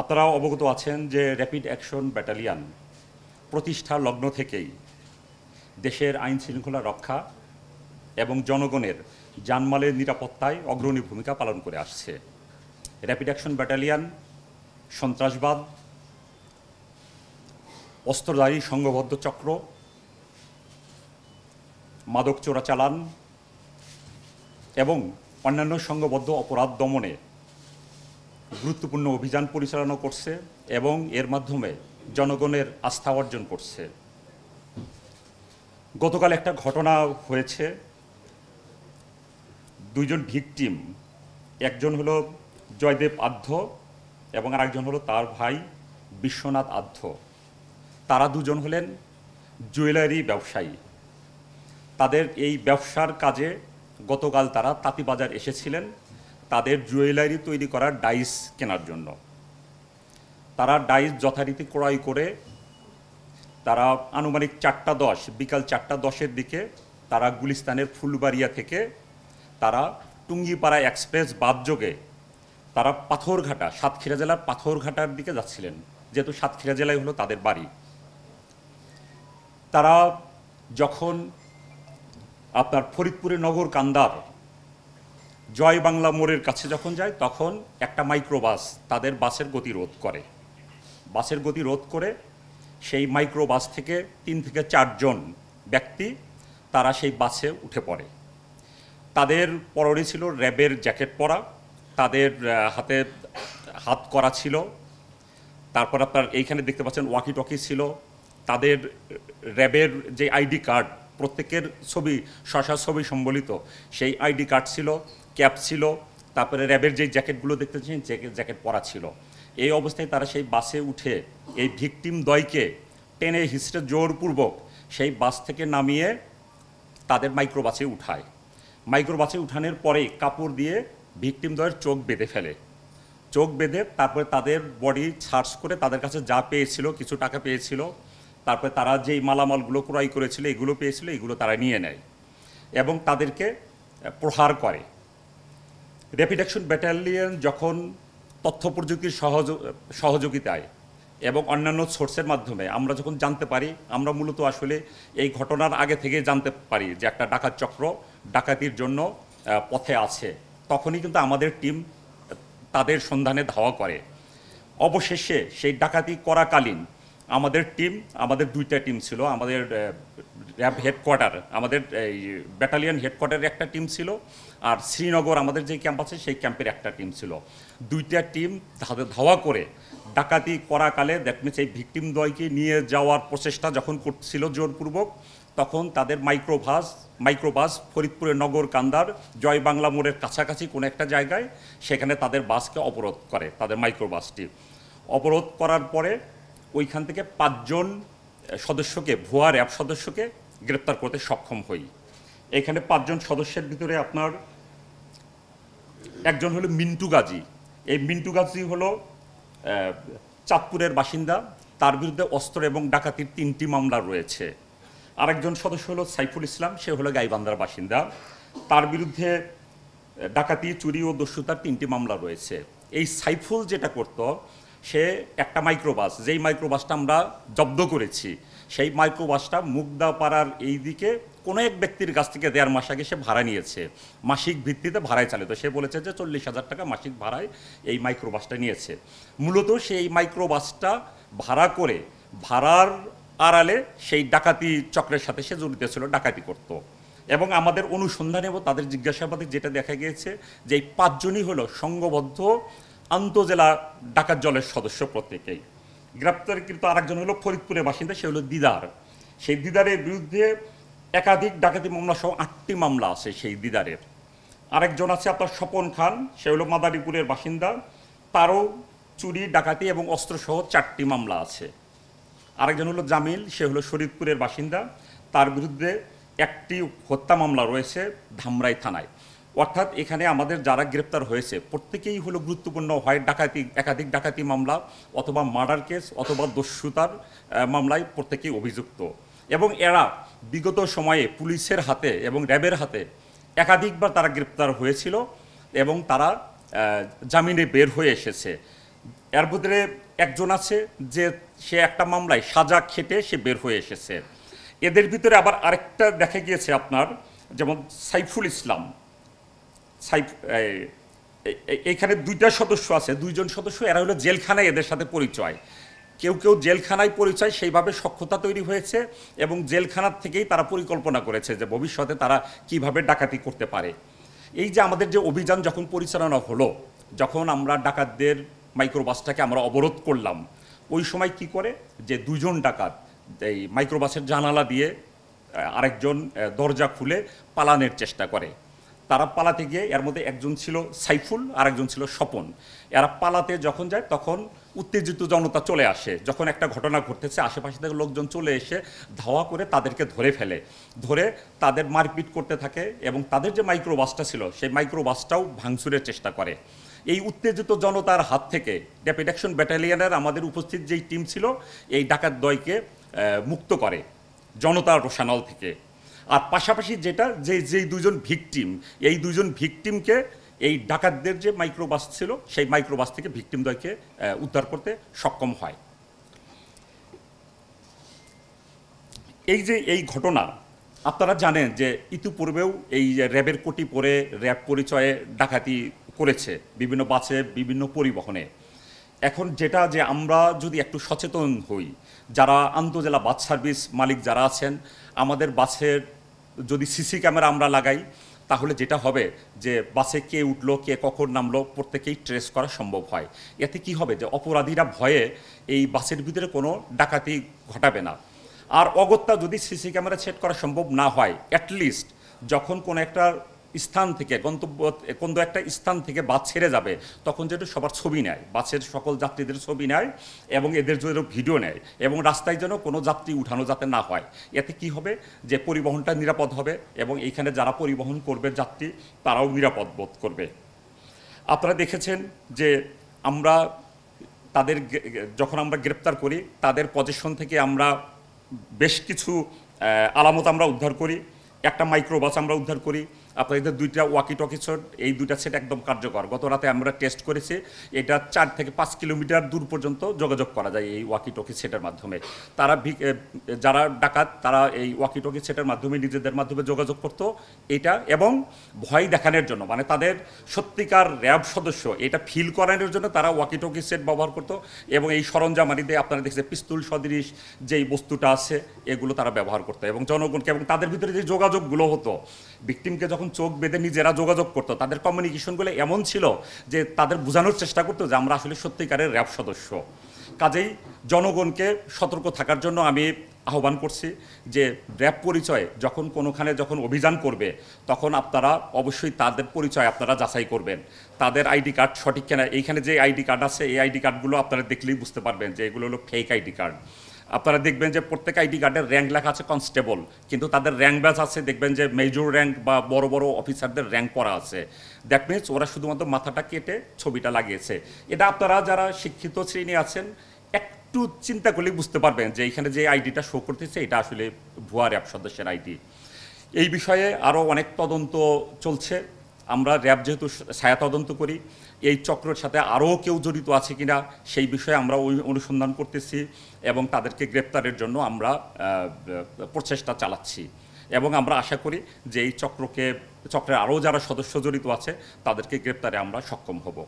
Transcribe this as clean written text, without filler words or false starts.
আপনারা অবগত আছেন যে র্যাপিড অ্যাকশন ব্যাটালিয়ন প্রতিষ্ঠার লগ্ন থেকেই দেশের আইন শৃঙ্খলা রক্ষা এবং জনগণের জানমালের নিরাপত্তায় অগ্রণী ভূমিকা পালন করে আসছে। র্যাপিড অ্যাকশন ব্যাটালিয়ন সন্ত্রাসবাদ, অস্ত্রধারী সংঘবদ্ধ চক্র, মাদক চোরাচালান এবং অন্যান্য সংঘবদ্ধ অপরাধ দমনে গুরুত্বপূর্ণ অভিযান পরিচালনা করছে এবং এর মাধ্যমে জনগণের আস্থা অর্জন করছে। গতকাল একটা ঘটনা হয়েছে, দুইজন ভিকটিম, একজন হলো জয়দেব আধ্য এবং আরেকজন হলো তার ভাই বিশ্বনাথ আধ্য। তারা দুজন হলেন জুয়েলারি ব্যবসায়ী। তাদের এই ব্যবসার কাজে গতকাল তারা তাঁতিবাজার এসেছিলেন তাদের জুয়েলারি তৈরি করার ডাইস কেনার জন্য। তারা ডাইস যথারীতি ক্রয় করে তারা আনুমানিক 4:10 বিকাল 4:10-এর দিকে তারা গুলিস্তানের ফুলবাড়িয়া থেকে তারা টুঙ্গিপাড়া এক্সপ্রেস বাসযোগে তারা পাথরঘাটা, সাতক্ষীরা জেলার পাথরঘাটার দিকে যাচ্ছিলেন, যেহেতু সাতক্ষীরা জেলায় হলো তাদের বাড়ি। তারা যখন আপনার ফরিদপুরের নগর কান্দার জয় বাংলা মোড়ের কাছে যখন যায়, তখন একটা মাইক্রোবাস তাদের বাসের গতি রোধ করে। বাসের গতি রোধ করে সেই মাইক্রোবাস থেকে 3 থেকে 4 জন ব্যক্তি তারা সেই বাসে উঠে পড়ে। তাদের পরনে ছিল র্যাবের জ্যাকেট পরা, তাদের হাতে হাত করা ছিল, তারপর আপনার এইখানে দেখতে পাচ্ছেন ওয়াকি টকি ছিল, তাদের র্যাবের যে আইডি কার্ড, প্রত্যেকের ছবি ছবি সম্বলিত সেই আইডি কার্ড ছিল, ক্যাপ ছিল, তারপরে র্যাবের যে জ্যাকেটগুলো দেখতে পাচ্ছেন জ্যাকেট পরা ছিল। এই অবস্থায় তারা সেই বাসে উঠে এই ভিকটিম দ্বয়কে টেনে হিস্ট্রে জোরপূর্বক সেই বাস থেকে নামিয়ে তাদের মাইক্রোবাসে উঠায়। মাইক্রোবাসে উঠানোর পরেই কাপড় দিয়ে ভিকটিম দ্বয়ের চোখ বেঁধে ফেলে। চোখ বেঁধে তারপরে তাদের বডি সার্চ করে তাদের কাছে যা পেয়েছিল, কিছু টাকা পেয়েছিল, তারপরে তারা যেই মালামালগুলো ক্রয় করেছিল এগুলো পেয়েছিল, এগুলো তারা নিয়ে নেয় এবং তাদেরকে প্রহার করে। র্যাপিড অ্যাকশন ব্যাটালিয়ন যখন তথ্য প্রযুক্তির সহযোগিতায় এবং অন্যান্য সোর্সের মাধ্যমে আমরা যখন জানতে পারি, আমরা মূলত আসলে এই ঘটনার আগে থেকে জানতে পারি যে একটা ডাকাত চক্র ডাকাতির জন্য পথে আছে, তখনই কিন্তু আমাদের টিম তাদের সন্ধানে ধাওয়া করে। অবশেষে সেই ডাকাতি করাকালীন আমাদের 2টা টিম ছিল। আমাদের র্যাব হেডকোয়ার্টার, আমাদের এই ব্যাটালিয়ন হেডকোয়ার্টারের একটা টিম ছিল, আর শ্রীনগর আমাদের যে ক্যাম্প আছে সেই ক্যাম্পের একটা টিম ছিল। 2টা টিম ধাওয়া করে ডাকাতি করাকালে দ্যাট মিনস এই ভিকটিম দ্বয়কে নিয়ে যাওয়ার প্রচেষ্টা যখন করছিল জোরপূর্বক, তখন তাদের মাইক্রোবাস ফরিদপুরের নগর কান্দার জয় বাংলা মোড়ের কাছাকাছি কোনো একটা জায়গায় সেখানে তাদের বাসকে অবরোধ করে। তাদের মাইক্রোবাসটি অবরোধ করার পরে ওইখান থেকে 5 জন সদস্যকে, ভুয়া র্যাব সদস্যকে গ্রেপ্তার করতে সক্ষম হই। এখানে 5 জন সদস্যের ভিতরে আপনার একজন হলো মিন্টু গাজী। এই মিন্টু গাজী হলো চাঁদপুরের বাসিন্দা, তার বিরুদ্ধে অস্ত্র এবং ডাকাতির 3টি মামলা রয়েছে। আরেকজন সদস্য হলো সাইফুল ইসলাম, সে হলো গাইবান্ধার বাসিন্দা, তার বিরুদ্ধে ডাকাতি, চুরি ও দস্যুতার 3টি মামলা রয়েছে। এই সাইফুল যেটা করত, সে একটা মাইক্রোবাস, যেই মাইক্রোবাসটা আমরা জব্দ করেছি, সেই মাইক্রোবাসটা মুগদাপাড়ার এই দিকে কোনো এক ব্যক্তির কাছ থেকে 1.5 মাস আগে সে ভাড়া নিয়েছে, মাসিক ভিত্তিতে ভাড়ায় চালিত। সে বলেছে যে 40,000 টাকা মাসিক ভাড়ায় এই মাইক্রোবাসটা নিয়েছে। মূলত সেই মাইক্রোবাসটা ভাড়া করে ভাড়ার আড়ালে সেই ডাকাতি চক্রের সাথে সে জড়িত ছিল, ডাকাতি করত। এবং আমাদের অনুসন্ধানে এবং তাদের জিজ্ঞাসাবাদে যেটা দেখা গিয়েছে যে এই 5 জনই হলো সংঘবদ্ধ আন্তজেলা ডাকাত দলের সদস্য প্রত্যেকেই। গ্রেপ্তারকৃত আরেকজন হলো ফরিদপুরের বাসিন্দা, সে হলো দিদার। সেই দিদারের বিরুদ্ধে একাধিক ডাকাতি মামলা সহ 8টি মামলা আছে সেই দিদারের। আরেকজন আছে আপনার স্বপন খান, সে হলো মাদারীপুরের বাসিন্দা, তারও চুরি, ডাকাতি এবং অস্ত্রসহ 4টি মামলা আছে। আরেকজন হলো জামিল, সে হলো শরীয়তপুরের বাসিন্দা, তার বিরুদ্ধে 1টি হত্যা মামলা রয়েছে ধামরাই থানায়। অর্থাৎ এখানে আমাদের যারা গ্রেপ্তার হয়েছে প্রত্যেকেই হলো গুরুত্বপূর্ণ, হয় ডাকাতি, একাধিক ডাকাতি মামলা, অথবা মার্ডার কেস, অথবা দস্যুতার মামলায় প্রত্যেকেই অভিযুক্ত। এবং এরা বিগত সময়ে পুলিশের হাতে এবং র্যাবের হাতে একাধিকবার তারা গ্রেপ্তার হয়েছিল এবং তারা জামিনে বের হয়ে এসেছে। এর ভিতরে একজন আছে যে সে একটা মামলায় সাজা খেটে সে বের হয়ে এসেছে। এদের ভিতরে আবার আরেকটা দেখা গিয়েছে আপনার, যেমন সাইফুল ইসলাম। সাইফ এইখানে দুইটা সদস্য আছে, দুইজন সদস্য, এরা হলো জেলখানায় এদের সাথে পরিচয়। কেউ কেউ জেলখানায় পরিচয়, সেইভাবে সখ্যতা তৈরি হয়েছে এবং জেলখানার থেকেই তারা পরিকল্পনা করেছে যে ভবিষ্যতে তারা কিভাবে ডাকাতি করতে পারে। এই যে আমাদের যে অভিযান যখন পরিচালনা হলো, যখন আমরা ডাকাতদের মাইক্রোবাসটাকে আমরা অবরোধ করলাম, ওই সময় কি করে যে দুইজন ডাকাত এই মাইক্রোবাসের জানালা দিয়ে আরেকজন দরজা খুলে পালানোর চেষ্টা করে। তারা পালাতে গিয়ে এর মধ্যে একজন ছিল সাইফুল, আরেকজন ছিল স্বপন। এরা পালাতে যখন যায় তখন উত্তেজিত জনতা চলে আসে। যখন একটা ঘটনা ঘটতেছে আশেপাশে থেকে লোকজন চলে এসে ধাওয়া করে তাদেরকে ধরে ফেলে, ধরে তাদের মারপিট করতে থাকে এবং তাদের যে মাইক্রোবাসটা ছিল সেই মাইক্রোবাসটাও ভাঙচুরের চেষ্টা করে। এই উত্তেজিত জনতার হাত থেকে র্যাপিড অ্যাকশন ব্যাটালিয়নের আমাদের উপস্থিত যেই টিম ছিল এই ডাকাত দলকে মুক্ত করে জনতার রোষানল থেকে। আর পাশাপাশি যেটা যেই দুজন ভিকটিম, এই দুজন ভিকটিমকে এই ডাকাতদের যে মাইক্রোবাস ছিল সেই মাইক্রোবাস থেকে ভিকটিমদ্বয়কে উদ্ধার করতে সক্ষম হয়। এই যে এই ঘটনা আপনারা জানেন যে ইতিপূর্বেও এই র্যাবের কোটি পরে র্যাব পরিচয়ে ডাকাতি করেছে বিভিন্ন বাসে, বিভিন্ন পরিবহনে। এখন যেটা যে আমরা যদি একটু সচেতন হই, যারা আন্তঃজেলা বাস সার্ভিস মালিক যারা আছেন, আমাদের বাসের যদি সিসি ক্যামেরা আমরা লাগাই তাহলে যেটা হবে যে বাসে কে উঠলো কে কখন নামলো প্রত্যেকেই ট্রেস করা সম্ভব হয়। এতে কি হবে যে অপরাধীরা ভয়ে এই বাসের ভিতরে কোনো ডাকাতি ঘটাবে না। আর অগত্যা যদি সিসি ক্যামেরা সেট করা সম্ভব না হয়, অ্যাটলিস্ট যখন কোনো একটা স্থান থেকে কোনো একটা স্থান থেকে বাস ছেড়ে যাবে তখন যেটা সবার ছবি নেয়, বাসের সকল যাত্রীদের ছবি নেয় এবং এদের যেন ভিডিও নেয় এবং রাস্তায় যেন কোনো যাত্রী উঠানো যাতে না হয়। এতে কি হবে যে পরিবহনটা নিরাপদ হবে এবং এইখানে যারা পরিবহন করবে যাত্রী তারাও নিরাপদ বোধ করবে। আপনারা দেখেছেন যে আমরা তাদের যখন আমরা গ্রেপ্তার করি তাদের পজিশন থেকে আমরা বেশ কিছু আলামত আমরা উদ্ধার করি। একটা মাইক্রোবাস আমরা উদ্ধার করি, আপনাদের দুইটা ওয়াকি টকি সেট, এই দুইটা সেট একদম কার্যকর। গত রাতে আমরা টেস্ট করেছি, এটা 4 থেকে 5 কিলোমিটার দূর পর্যন্ত যোগাযোগ করা যায় এই ওয়াকি টকি সেটের মাধ্যমে। তারা যারা ডাকাত তারা এই ওয়াকি টকি সেটের মাধ্যমে নিজেদের মাধ্যমে যোগাযোগ করতো এটা, এবং ভয় দেখানোর জন্য, মানে তাদের সত্যিকার র্যাব সদস্য এটা ফিল করানোর জন্য তারা ওয়াকি টকি সেট ব্যবহার করতো এবং এই সরঞ্জামারিতে আপনারা দেখছেন পিস্তল সদৃশ যেই বস্তুটা আছে এগুলো তারা ব্যবহার করতো এবং জনগণকে, এবং তাদের ভিতরে যে যোগাযোগগুলো হতো, ভিকটিমকে যখন চোখ বেঁধে নিজেরা যোগাযোগ করতো তাদের কমিউনিকেশনগুলো এমন ছিল যে তাদের বোঝানোর চেষ্টা করতো যে আমরা আসলে সত্যিকারের র্যাব সদস্য। কাজেই জনগণকে সতর্ক থাকার জন্য আমি আহ্বান করছি যে র্যাব পরিচয়ে যখন কোনোখানে যখন অভিযান করবে তখন আপনারা অবশ্যই তাদের পরিচয় আপনারা যাচাই করবেন, তাদের আইডি কার্ড সঠিক কিনা। এইখানে যে আইডি কার্ড আছে এই আইডি কার্ডগুলো আপনারা দেখলেই বুঝতে পারবেন যে এগুলো হলো ফেক আইডি কার্ড। আপনারা দেখবেন যে প্রত্যেক আইডি কার্ডের র্যাঙ্ক লেখা আছে কনস্টেবল, কিন্তু তাদের র্যাঙ্ক ব্যাচ আছে দেখবেন যে মেজর র্যাঙ্ক বা বড় বড় অফিসারদের র্যাঙ্ক করা আছে। দ্যাট মিনস ওরা শুধুমাত্র মাথাটা কেটে ছবিটা লাগিয়েছে। এটা আপনারা যারা শিক্ষিত শ্রেণী আছেন একটু চিন্তা করলেই বুঝতে পারবেন যে এইখানে যে আইডিটা শো করতেছে এটা আসলে ভুয়া র্যাব সদস্যের আইডি। এই বিষয়ে আরও অনেক তদন্ত চলছে। আমরা র্যাব যেহেতু ছায়া তদন্ত করি, এই চক্রের সাথে আরও কেউ জড়িত আছে কিনা সেই বিষয়ে আমরা অনুসন্ধান করতেছি এবং তাদেরকে গ্রেপ্তারের জন্য আমরা প্রচেষ্টা চালাচ্ছি এবং আমরা আশা করি যে এই চক্রের আরও যারা সদস্য জড়িত আছে তাদেরকে গ্রেপ্তারে আমরা সক্ষম হব।